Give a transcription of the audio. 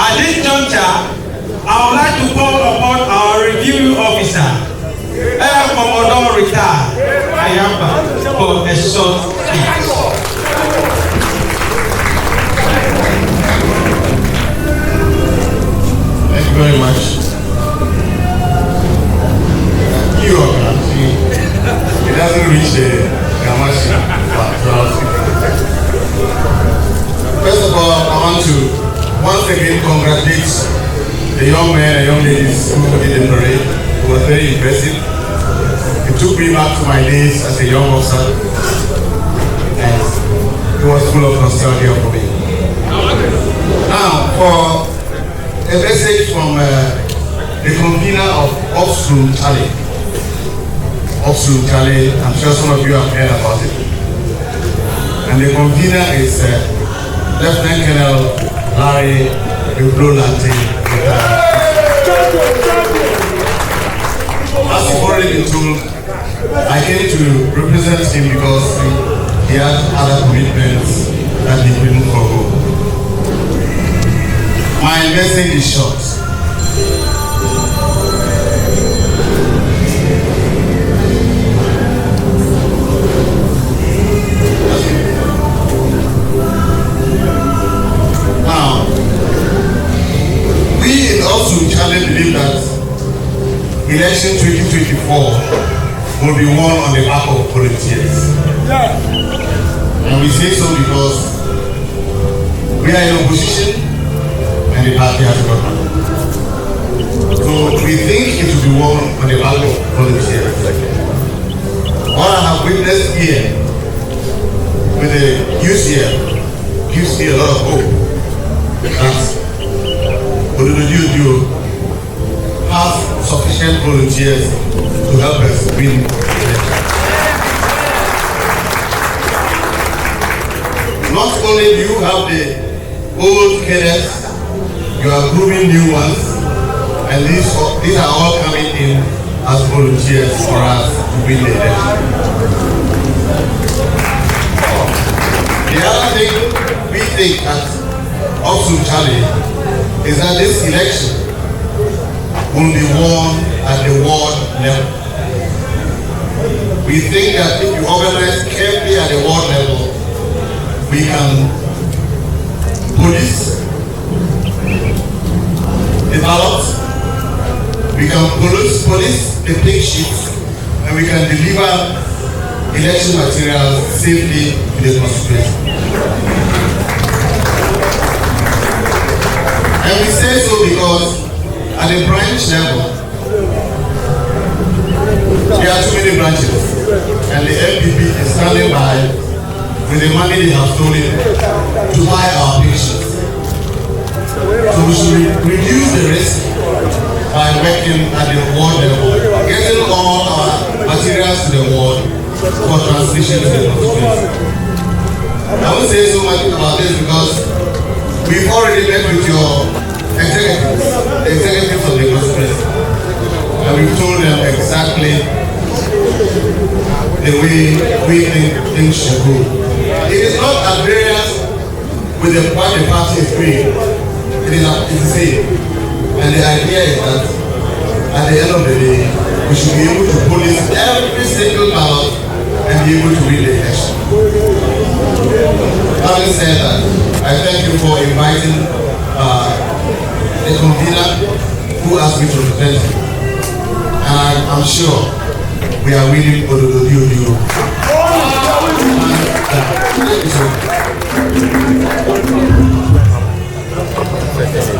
At this juncture, I would like to call upon our review officer, Air Commodore retired, Ayamgya, for a short speech. Thank you very much. It doesn't reach the Kamashi. First of all, I want to once again congratulate the young men and young ladies who did the parade. It was very impressive. It took me back to my days as a young officer, and it was full of nostalgia for me. Now, for a message from the convener of Offshore Charlie. Offshore Charlie, I'm sure some of you have heard about it. And the convener is Lieutenant Colonel Gbevlo Lartey. As you've already been told, I came to represent him because he had other commitments that he couldn't forgo. My message is short. Now, we in Offshore Charlie believe that election 2024 will be won on the back of volunteers. And we say so because we are in opposition and the party has got money. So we think it will be won on the back of volunteers. What I have witnessed here with the youth here gives me a lot of hope that Odododiodioo have sufficient volunteers to help us win the election. Not only do you have the old cadres, you are grooming new ones, and these are all coming in as volunteers for us to win the election. The other thing we think at Offshore Charlie is that this election will be won at the ward level. We think that if you organize carefully at the ward level, we can police the ballot, we can police the pink sheets, and we can deliver election materials safely to the constituency. And we say so because at the branch level, there are too many branches, and the MPP is standing by with the money they have stolen to buy our patients. So we should reduce the risk by working at the ward level, getting all our materials to the ward for transmission to the constituency. I won't say so much about this because we've already met with your executives, the executives of the constituency, and we've told them exactly the way we think things should go. It is not at variance with what the party is doing. It is the same. And the idea is that at the end of the day, we should be able to police every single ballot and be able to win the election. Having said that, I thank you for inviting the convener who asked me to represent him. And I'm sure we are winning Odododiodioo. Thank you so much.